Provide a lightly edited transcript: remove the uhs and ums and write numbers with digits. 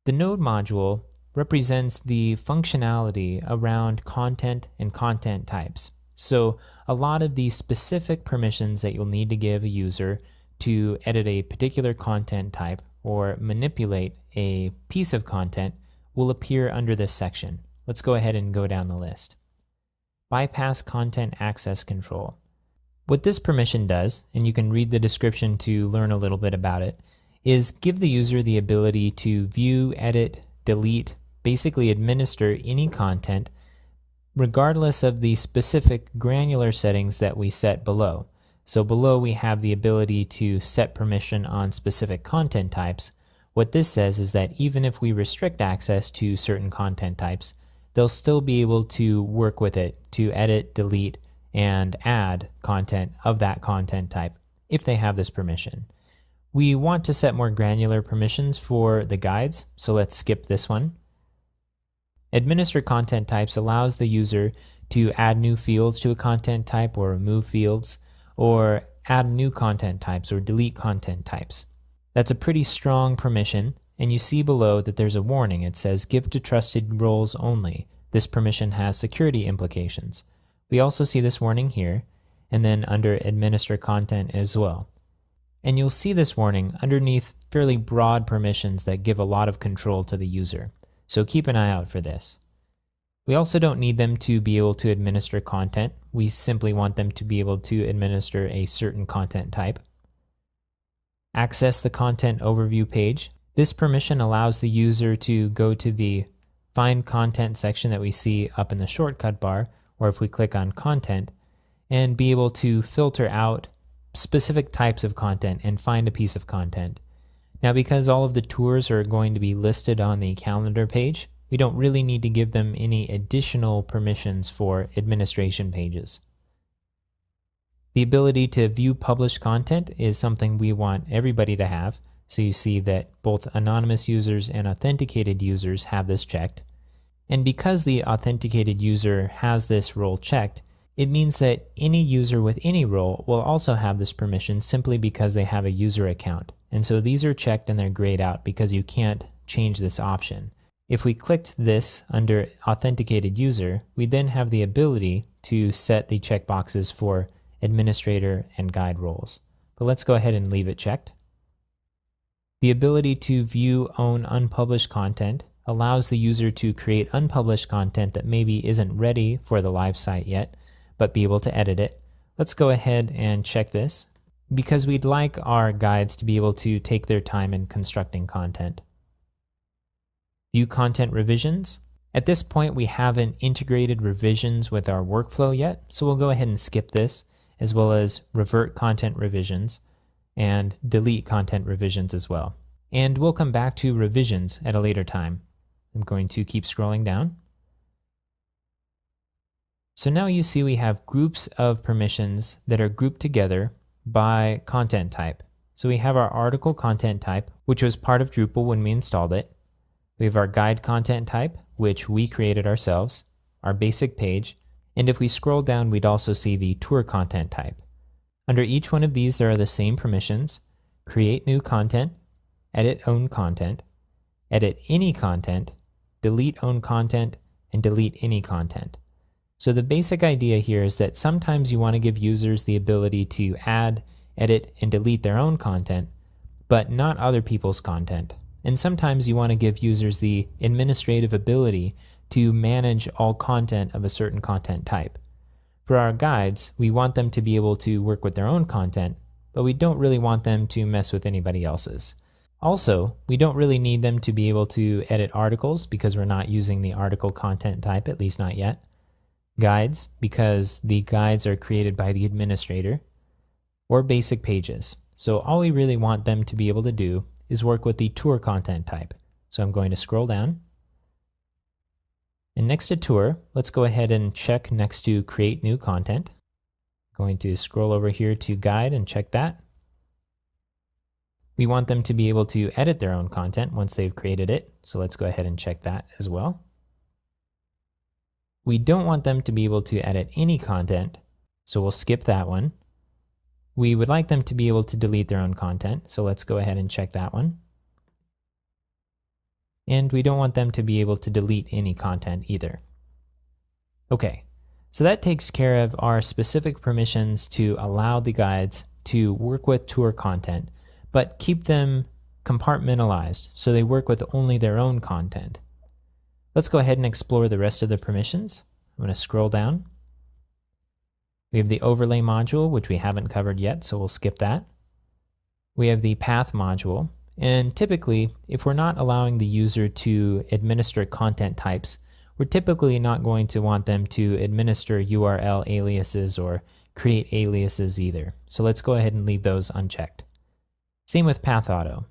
The node module represents the functionality around content and content types. So a lot of the specific permissions that you'll need to give a user to edit a particular content type or manipulate a piece of content will appear under this section. Let's go ahead and go down the list. Bypass content access control. What this permission does, and you can read the description to learn a little bit about it, is give the user the ability to view, edit, delete, basically administer any content regardless of the specific granular settings that we set below. So below we have the ability to set permission on specific content types. What this says is that even if we restrict access to certain content types, they'll still be able to work with it to edit, delete, and add content of that content type if they have this permission. We want to set more granular permissions for the guides, so let's skip this one. Administer content types allows the user to add new fields to a content type or remove fields, or add new content types or delete content types. That's a pretty strong permission, and you see below that there's a warning. It says give to trusted roles only. This permission has security implications. We also see this warning here, and then under administer content as well. And you'll see this warning underneath fairly broad permissions that give a lot of control to the user. So keep an eye out for this. We also don't need them to be able to administer content. We simply want them to be able to administer a certain content type. Access the content overview page. This permission allows the user to go to the Find Content section that we see up in the shortcut bar, or if we click on Content, and be able to filter out specific types of content and find a piece of content. Now, because all of the tours are going to be listed on the calendar page, we don't really need to give them any additional permissions for administration pages. The ability to view published content is something we want everybody to have. So you see that both anonymous users and authenticated users have this checked. And because the authenticated user has this role checked, it means that any user with any role will also have this permission simply because they have a user account. And so these are checked and they're grayed out because you can't change this option. If we clicked this under authenticated user, we then have the ability to set the checkboxes for administrator and guide roles. But let's go ahead and leave it checked. The ability to view own unpublished content allows the user to create unpublished content that maybe isn't ready for the live site yet, but be able to edit it. Let's go ahead and check this because we'd like our guides to be able to take their time in constructing content. View content revisions. At this point, we haven't integrated revisions with our workflow yet, so we'll go ahead and skip this, as well as revert content revisions and delete content revisions as well. And we'll come back to revisions at a later time. I'm going to keep scrolling down. So now you see we have groups of permissions that are grouped together by content type. So we have our article content type, which was part of Drupal when we installed it. We have our guide content type, which we created ourselves, our basic page, and if we scroll down, we'd also see the tour content type. Under each one of these, there are the same permissions: create new content, edit own content, edit any content, delete own content, and delete any content. So the basic idea here is that sometimes you want to give users the ability to add, edit, and delete their own content, but not other people's content. And sometimes you want to give users the administrative ability to manage all content of a certain content type. For our guides, we want them to be able to work with their own content, but we don't really want them to mess with anybody else's. Also, we don't really need them to be able to edit articles because we're not using the article content type, at least not yet. Guides, because the guides are created by the administrator, or basic pages. So all we really want them to be able to do is work with the tour content type. So I'm going to scroll down. And next to tour, let's go ahead and check next to create new content. Going to scroll over here to guide and check that. We want them to be able to edit their own content once they've created it. So let's go ahead and check that as well. We don't want them to be able to edit any content, so we'll skip that one. We would like them to be able to delete their own content, so let's go ahead and check that one. and we don't want them to be able to delete any content either. Okay, so that takes care of our specific permissions to allow the guides to work with tour content, but keep them compartmentalized so they work with only their own content. Let's go ahead and explore the rest of the permissions. I'm going to scroll down. We have the overlay module, which we haven't covered yet, so we'll skip that. We have the path module, and typically, if we're not allowing the user to administer content types, we're typically not going to want them to administer URL aliases or create aliases either. So let's go ahead and leave those unchecked. Same with path auto.